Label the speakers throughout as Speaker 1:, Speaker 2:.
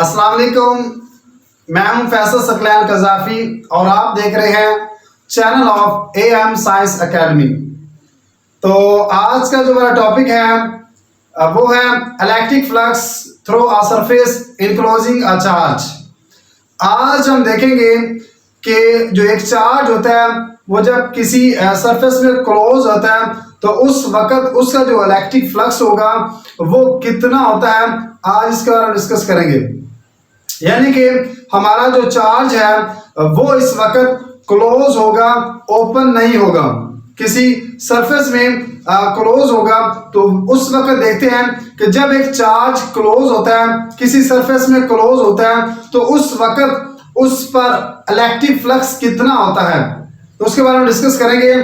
Speaker 1: अस्सलाम वालेकुम, मैं हूं फैसल सक़लैन क़ज़ाफ़ी और आप देख रहे हैं channel of AM science academy. तो आज का जो मेरा टॉपिक है वो है electric flux through a surface enclosing a charge. आज हम देखेंगे कि जो एक चार्ज होता है वो जब किसी सरफेस में क्लोज होता है तो उस वक्त उसका जो इलेक्ट्रिक फ्लक्स होगा वो कितना होता है, आज इसके बारे में डिस्कस करेंगे। यानी कि हमारा जो चार्ज है वो इस वक्त क्लोज होगा, ओपन नहीं होगा, किसी सरफेस में क्लोज होगा। तो उस वक्त देखते हैं कि जब एक चार्ज क्लोज होता है, किसी सरफेस में क्लोज होता है, तो उस वक्त उस पर इलेक्ट्रिक फ्लक्स कितना होता है, तो उसके बारे में डिस्कस करेंगे।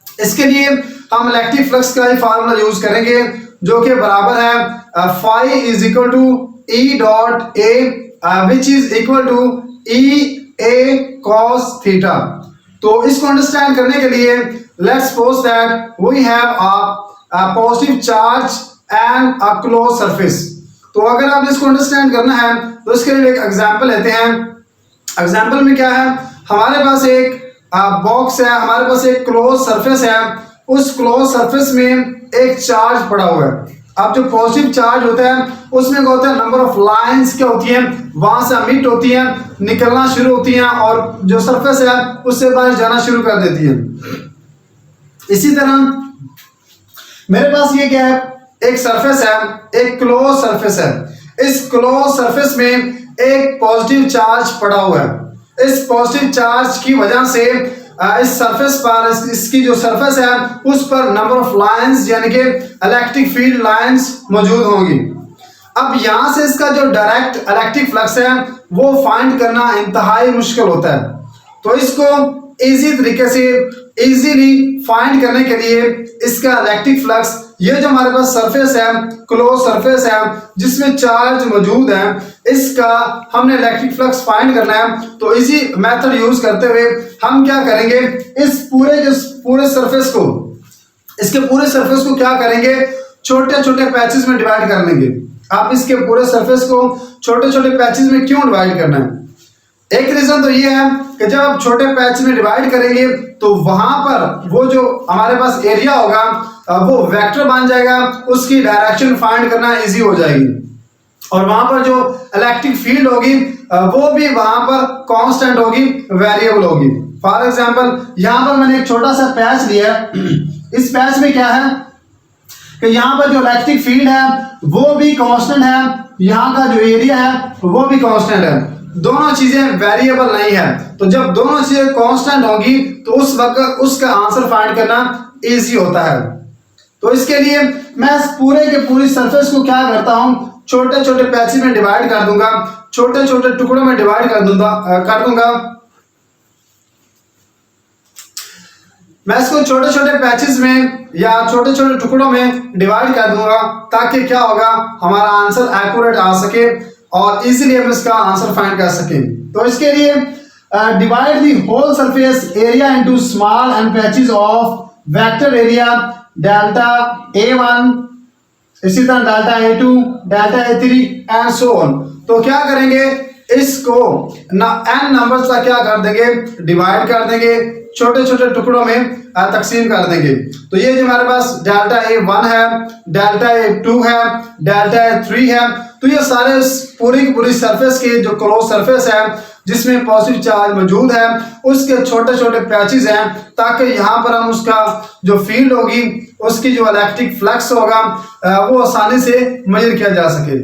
Speaker 1: इसके लिए हम इलेक्ट्रिक फ्लक्स का ही फार्मूला यूज करेंगे जो कि बराबर है phi is equal to E dot A which is equal to E A cos theta. तो इसको अंडरस्टैंड करने के लिए let's suppose that we have a positive charge and a close surface. तो अगर आप इसको अंडरस्टैंड करना है तो इसके लिए एक एग्जांपल लेते हैं। एग्जांपल में क्या है, हमारे पास एक बॉक्स है, हमारे पास एक क्लोज सरफेस है, उस क्लोज सरफेस में एक चार्ज पड़ा हुआ है। अब जो पॉजिटिव चार्ज होता है उसमें क्या होता है, नंबर ऑफ लाइंस क्या होती हैं, वहां से अमिट होती हैं, निकलना शुरू होती हैं और जो सरफेस है उससे बाहर जाना शुरू कर देती है। इसी तरह मेरे पास ये क्या है, एक सरफेस है, एक क्लोज सरफेस है। इस क्लोज सरफेस में एक पॉजिटिव चार्ज पड़ा हुआ है। इस पॉजिटिव चार्ज की वजह से इस सरफेस पर, इसकी जो सरफेस है उस पर नंबर ऑफ लाइंस यानी कि इलेक्ट्रिक फील्ड लाइंस मौजूद होंगी। अब यहां से इसका जो डायरेक्ट इलेक्ट्रिक फ्लक्स है वो फाइंड करना इंतहाई मुश्किल होता है। तो इसको इजी तरीके से इजीली फाइंड करने के लिए इसका इलेक्ट्रिक फ्लक्स, ये जो हमारे पास सरफेस है, क्लोज सरफेस है जिसमें चार्ज मौजूद है, इसका हमने इलेक्ट्रिक फ्लक्स फाइंड करना है। तो इसी मेथड यूज करते हुए हम क्या करेंगे, इस पूरे सरफेस को, इसके पूरे सरफेस को क्या करेंगे, छोटे छोटे पैचेस में डिवाइड कर लेंगे। आप इसके पूरे सरफेस को छोटे छोटे पैचेस में क्यों डिवाइड करना है, एक रीजन तो ये है कि जब आप छोटे पैच में डिवाइड करेंगे तो वहां पर वो जो हमारे पास एरिया होगा वो वेक्टर बन जाएगा, उसकी डायरेक्शन फाइंड करना इजी हो जाएगी और वहां पर जो इलेक्ट्रिक फील्ड होगी वो भी वहां पर कांस्टेंट होगी, वेरिएबल होगी। फॉर एग्जांपल यहाँ पर मैंने एक छोटा सा पैच लिया है। इस पैच में क्या है कि यहाँ पर जो इलेक्ट्रिक फील्ड है वो भी कांस्टेंट है, यहाँ का जो एरिया है वो भी कांस्टेंट है, दोनों चीजें वेरिएबल नहीं है। तो जब दोनों चीजें कांस्टेंट होगी तो उस वक्त उसका आंसर फाइंड करना इजी होता है। तो इसके लिए मैं इस पूरे के पूरी सरफेस को क्या करता हूं, छोटे छोटे पैचेस में डिवाइड कर दूंगा, छोटे छोटे टुकड़ों में डिवाइड कर दूंगा। मैं इसको छोटे छोटे पैचेस में या छोटे छोटे टुकड़ों में डिवाइड कर दूंगा ताकि क्या होगा, हमारा आंसर एक्यूरेट आ सके और इजीली हम इसका आंसर फाइंड कर सकें। तो इसके लिए divide the whole surface area into small and patches of vector area delta A1, इसी तरह delta A2, delta A3 and so on. तो क्या करेंगे, इसको n नंबर्स का क्या कर देंगे, डिवाइड कर देंगे, छोटे छोटे टुकड़ों में तकसीम कर देंगे। तो ये जो हमारे पास डेल्टा A1 है, डेल्टा A2 है, डेल्टा A3 है, तो ये सारे पूरी की पूरी सरफेस के जो क्लोज सरफेस है जिसमें पॉजिटिव चार्ज मौजूद है उसके छोटे छोटे पैचेस हैं, ताकि यहाँ पर हम उसका जो फील्ड होगी, उसकी जो इलेक्ट्रिक फ्लक्स होगा वो आसानी से मेजर किया जा सके।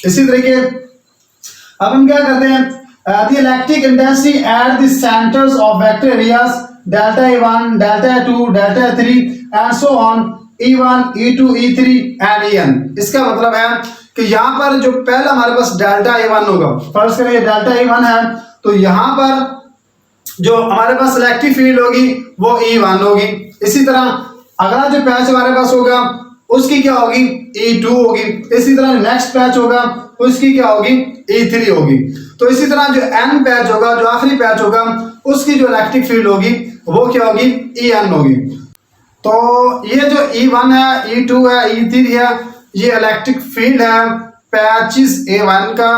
Speaker 1: इसी तरीके अब हम क्या करते हैं, the electric intensity at the centres of vector areas delta A1, delta A2, delta A3 and so on, E1, E2, E3 and En। इसका मतलब है कि यहाँ पर जो पहला हमारे पास डेल्टा A1 होगा, फर्स्ट करें डेल्टा A1 है, तो यहाँ पर जो हमारे पास इलेक्ट्रिक फील्ड होगी वो E1 होगी। इसी तरह अगला जो पैच हमारे पास होगा उसकी क्या होगी, E2 होगी। इसी तरह नेक्स्ट पैच होगा उसकी क्या होगी, E3 होगी। तो इसी तरह जो N पैच होगा, जो आखिरी पैच होगा, उसकी जो इलेक्ट्रिक फील्ड होगी वो क्या होगी, En होगी। तो ये जो E1 है, E2 है, E3 है, ये इलेक्ट्रिक फील्ड है पैचेस A1 का,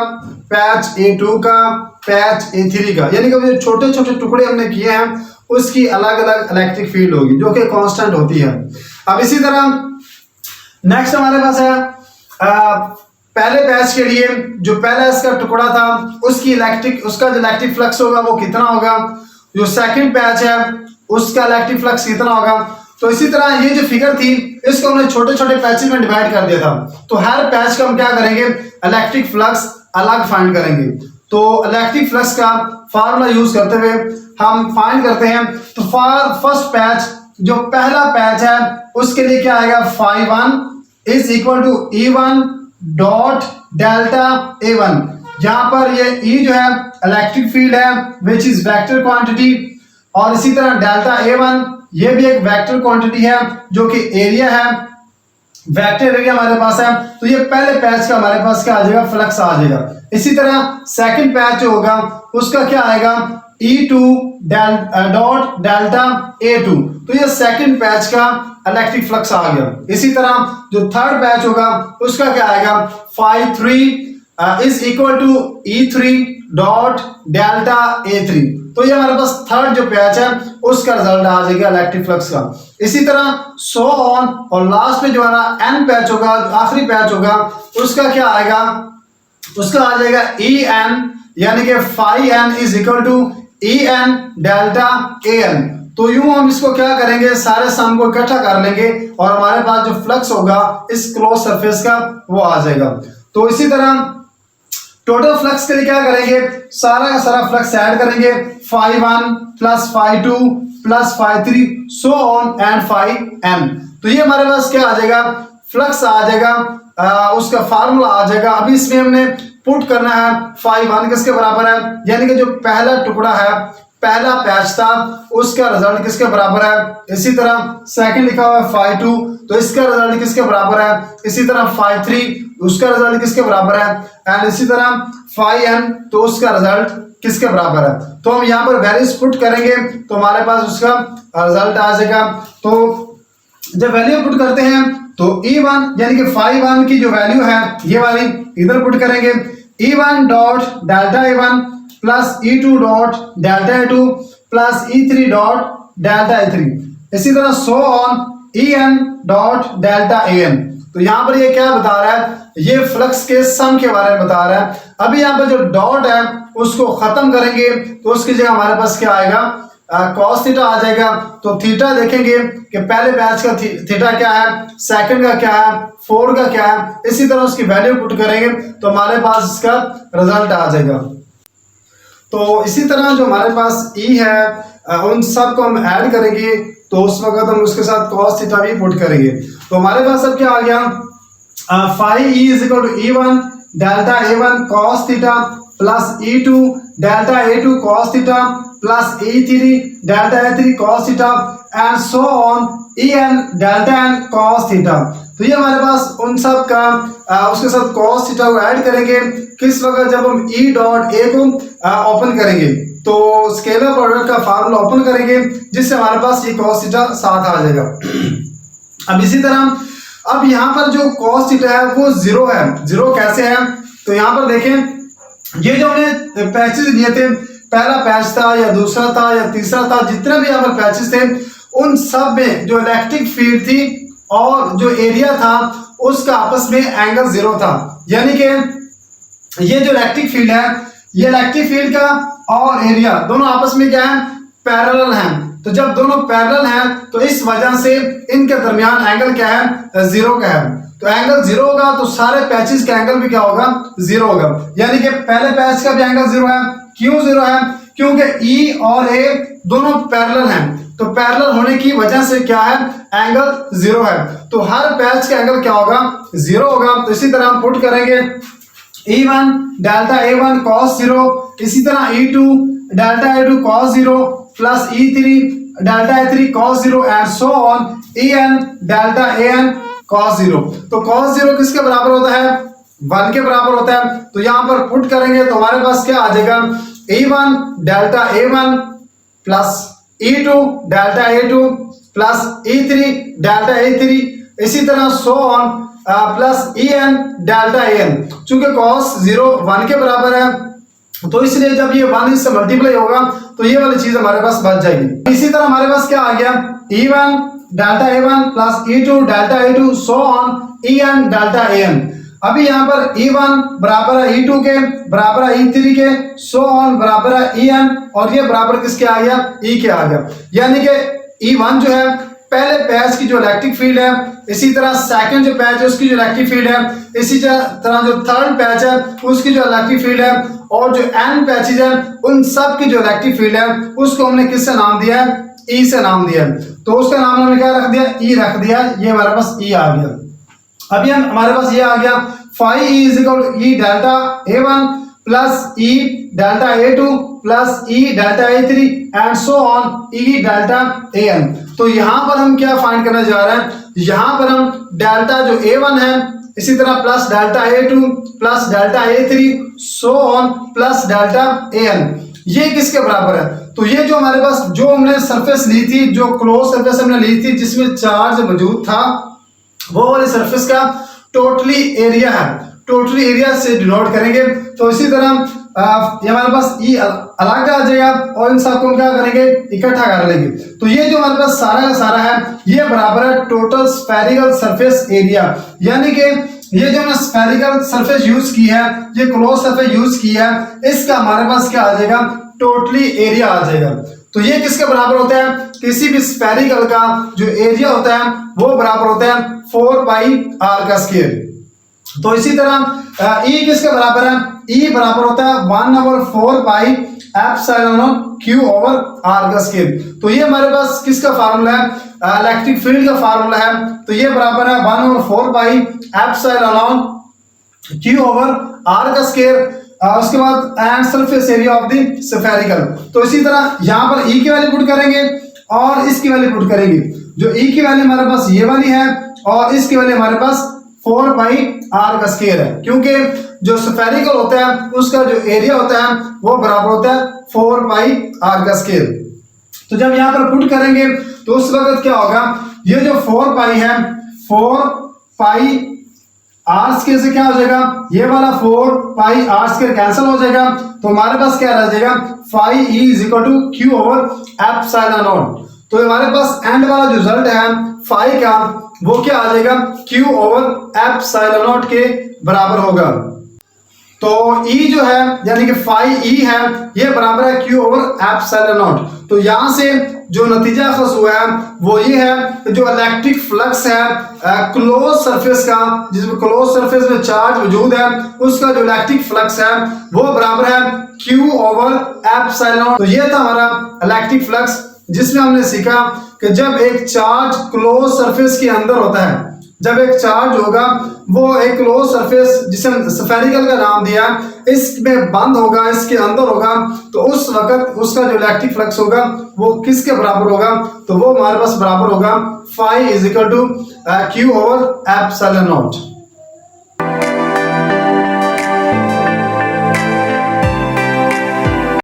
Speaker 1: पैच A2 का, पैच A3 का, यानी कि जो छोटे छोटे टुकड़े हमने किए हैं उसकी अलग अलग इलेक्ट्रिक फील्ड होगी जो कि कांस्टेंट होती है। अब इसी तरह नेक्स्ट हमारे पास है पहले पैच के लिए जो पहला इसका टुकड़ा था उसका जो इलेक्ट्रिक फ्लक्स होगा वो कितना होगा, जो सेकंड पैच है उसका इलेक्ट्रिक फ्लक्स कितना होगा। तो इसी तरह ये जो फिगर थी इसको हमने छोटे छोटे पैचेस में डिवाइड कर दिया था। तो हर पैच का हम क्या करेंगे, इलेक्ट्रिक फ्लक्स अलग फाइंड करेंगे। तो इलेक्ट्रिक फ्लक्स का फार्मूला यूज करते हुए हम फाइंड करते हैं। तो फॉर फर्स्ट पैच, जो पहला पैच है उसके लिए क्या आएगा, φ1 is equal to E1 dot delta A1। जहां पर ये E जो है इलेक्ट्रिक फील्ड है विच इज वेक्टर क्वांटिटी, और इसी तरह डेल्टा A1 ये भी एक वेक्टर क्वांटिटी है जो कि एरिया है, वेक्टर एरिया हमारे पास है। तो ये पहले पैच का हमारे पास क्या आ जाएगा, फ्लक्स आ जाएगा। इसी तरह सेकंड पैच जो होगा उसका क्या आएगा, E2 डॉट डेल्टा A2। तो ये सेकंड पैच का इलेक्ट्रिक फ्लक्स आ गया। इसी तरह जो थर्ड पैच होगा उसका क्या आएगा, φ3 is equal to E3 dot delta A3। तो ये हमारे पास थर्ड जो पैच है उसका रिजल्ट आ जाएगा इलेक्ट्रिक फ्लक्स का। इसी तरह सो ऑन, और लास्ट में जो हमारा एन पैच होगा, आखिरी पैच होगा, उसका क्या आएगा, उसका आ जाएगा En, यानी कि φn is equal to En delta An। तो यूं हम इसको क्या करेंगे, सारे सम को इकट्ठा कर लेंगे और हमारे पास जो फ्लक्स होगा इस क्लोज सरफेस का वो आ जाएगा। तो इसी तरह टोटल फ्लक्स के लिए क्या करेंगे, सारा का सारा फ्लक्स ऐड करेंगे, φ1 plus φ2 plus φ3 so on and φn। तो ये हमारे पास क्या आ जाएगा, फ्लक्स आ जाएगा, उसका फार्मूला आ जाएगा। अभी इसमें हमने पुट करना है φ1 किसके बराबर है, यानी कि जो पहला टुकड़ा है, पहला पैच था, उसका रिजल्ट किसके बराबर है। इसी तरह सेकंड लिखा हुआ है φ2, तो इसका रिजल्ट किसके बराबर है। इसी तरह φ3 उसका रिजल्ट किसके बराबर है, एंड इसी तरह φn तो उसका रिजल्ट किसके बराबर है। तो हम यहाँ पर वैल्यूज पुट करेंगे तो हमारे पास उसका रिजल्ट आ जाएगा। तो जब वैल्यू पुट करते हैं तो E1 यानी कि φ1 की जो वैल्यू है ये वाली इधर पुट करेंगे, E1 dot delta A1 plus E2 dot delta A2 plus E3 dot delta A3। इसी तरह so on En dot delta An। तो यहाँ पर ये क्या बता रहा है, ये फ्लक्स के सम के बारे में बता रहा है। अभी यहाँ पर जो डॉट है उसको खत्म करेंगे तो उसकी जगह हमारे पास क्या आएगा, कॉस थीटा आ जाएगा। तो थीटा देखेंगे कि पहले बैच का थीटा क्या है, सेकंड का क्या है, फोर्थ का क्या है, इसी तरह उसकी वैल्यू पुट करेंगे तो हमारे पास इसका रिजल्ट आ जाएगा। तो इसी तरह जो हमारे पास E है उन सब को हम ऐड करेंगे तो उस वक्त हम उसके साथ cos थीटा भी पुट करेंगे। तो हमारे पास अब क्या आ गया, phi E is equal to E1 delta A1 cos theta plus E2 delta A2 cos theta plus E3 delta A3 cos theta and so on En delta n cos theta. तो ये हमारे पास उन सब का उसके साथ cos थीटा को add करेंगे किस वक्त, जब हम E डॉट A को ओपन करेंगे तो स्केलर प्रोडक्ट का फार्मूला ओपन करेंगे जिससे हमारे पास ये cos थीटा साथ आ जाएगा। अब इसी तरह अब यहाँ पर जो cos थीटा है वो जीरो है। जीरो कैसे है, तो यहाँ पर देखें ये जो हमने पैचेस लिए थे, पहला पैच था या दूसरा था या तीसरा था, जितने भी यहाँ पर पैचेस थे उन सब में जो इलेक्ट्रिक फील्ड थी और जो एरिया था उसका आपस में एंगल जीरो था। यानी कि ये जो इलेक्ट्रिक फील्ड है, ये इलेक्ट्रिक फील्ड का और एरिया दोनों आपस में क्या है, पैरेलल हैं। तो जब दोनों पैरेलल हैं तो इस वजह से इनके दरमियान एंगल क्या है, जीरो का है। तो एंगल जीरो होगा तो सारे पैचेस का एंगल भी क्या होगा, जीरो होगा। यानी कि पहले पैच का भी एंगल जीरो है। क्यों जीरो है, क्योंकि E और A दोनों पैरेलल हैं। तो पैरेलल होने की वजह से क्या है, एंगल जीरो है। तो हर पैच का एंगल क्या होगा, जीरो होगा। तो इसी तरह हम पुट करेंगे E1 डेल्टा A1 cos 0, इसी तरह E2 delta A2 cos 0 plus E3 delta A3 cos 0 and so on En delta An cos 0। तो cos 0 किसके बराबर होता है, 1 के बराबर होता है। तो यहाँ पर पुट करेंगे तो हमारे पास क्या आ जाएगा, E1 delta A1 plus E2 delta A2 plus E3 delta A3, इसी तरह so on plus E N delta A N. चूंकि कॉस 0 1 के बराबर है, तो इसलिए जब ये 1 इससे मल्टीप्लाई होगा तो ये वाली चीज हमारे पास बच जाएगी। इसी तरह हमारे पास क्या आ गया, E1 delta A1 plus E2 delta A2 so on En delta An। अभी यहाँ पर E1 बराबर है E2 के, बराबर है E3 के, सो ऑन बराबर है En, और ये बराबर किसके आ गया, E के आ गया। यानी कि E1 जो है पहले पैच की जो इलेक्ट्रिक फील्ड है, इसी तरह सेकंड जो पैच है उसकी जो इलेक्ट्रिक फील्ड है, इसी तरह जो थर्ड पैच है उसकी जो इलेक्ट्रिक फील्ड है, और जो एन पैचेज है उन सब की जो इलेक्ट्रिक फील्ड है उसको हमने किससे नाम दिया है, ई से नाम दिया है। तो उसका नाम हमने क्या रख दिया, ई रख दिया। ये हमारे पास ई आ गया। अभी हमारे पास ये आ गया phi E is equal to E delta A1 plus E delta A2 plus E delta A3 and so on E delta An। तो यहां पर हम क्या फाइंड करने जा रहे हैं, यहां पर हम डेल्टा जो A1 है, इसी तरह plus delta A2 plus delta A3 so on plus delta An, ये किसके बराबर है। तो ये जो हमारे पास जो हमने सरफेस ली थी, जो क्लोज सरफेस हमने ली थी जिसमें चार्ज मौजूद था, वो वाली सरफेस का टोटली एरिया है, टोटली एरिया से डिनोट करेंगे। तो इसी तरह ये हमारे पास ई अलग आ जाएगा और इन सबको हम क्या करेंगे, इकट्ठा कर लेंगे। तो ये जो हमारे पास सारा का सारा है ये बराबर है टोटल स्फेरिकल सरफेस एरिया। यानी कि ये जो हमने स्फेरिकल सरफेस यूज की है, ये क्लोज सरफेस यूज की है, इसका हमारे पास क्या आ जाएगा, टोटली एरिया आ जाएगा। तो ये किसके बराबर होता है, किसी भी स्फेरिकल का जो एरिया होता है वो बराबर होता है 4 पाई आर का स्क्वायर। तो इसी तरह ई किसके बराबर है, ई बराबर होता है 1/4 pi epsilon q over r का स्क्वायर। तो ये हमारे पास किसका फार्मूला है, इलेक्ट्रिक फील्ड का फार्मूला है। तो ये बराबर है 1/4 pi epsilon q over r का स्क्वायर। उसके बाद and surface area of the spherical. तो इसी तरह यहाँ पर ई की वैल्यू पुट करेंगे और इसकी वैल्यू पुट करेंगे। जो ई की वैल्यू हमारे पास ये वाली है और इसकी वैल्यू हमारे पास 4 पाई आर का स्क्वायर है, क्योंकि जो स्फेरिकल होता है उसका जो एरिया होता है वो बराबर होता है 4 पाई आर का स्क्वायर। तो जब यहाँ पर पुट करेंगे तो उस वक्त क्या होगा, ये जो 4 पाई है, 4 पाई आर स्क्वायर से क्या हो जाएगा, ये वाला 4 पाई आर स्क्वायर कैंसिल हो जाएगा। तो हमारे पास क्या रह जाएगा, phi E is equal to q over epsilon naught. तो हमारे पास एंड वाला जो रिजल्ट है फाई का वो क्या आ जाएगा, क्यू ओवर एप्सिलॉन नॉट के बराबर होगा। तो E जो है यानी कि फाई E है ये बराबर है Q ओवर एप्सिलॉन नॉट। तो यहां से जो नतीजा खस हुआ है वो ये है कि जो इलेक्ट्रिक फ्लक्स है क्लोज सरफेस का, जिसमें क्लोज सरफेस में चार्ज मौजूद है, उसका जो इलेक्ट्रिक फ्लक्स है वो बराबर है Q ओवर एप्सिलॉन नॉट। तो ये था हमारा इलेक्ट्रिक फ्लक्स, जिसमें हमने सीखा कि जब एक चार्ज क्लोज सरफेस के अंदर होता है, जब एक चार्ज होगा वो एक क्लोज सरफेस जिसे स्फेरिकल का नाम दिया, इसमें बंद होगा, इसके अंदर होगा, तो उस वक्त उसका जो इलेक्ट्रिक फ्लक्स होगा वो किसके बराबर होगा, तो वो हमारे पास बराबर होगा phi is equal to q over epsilon not.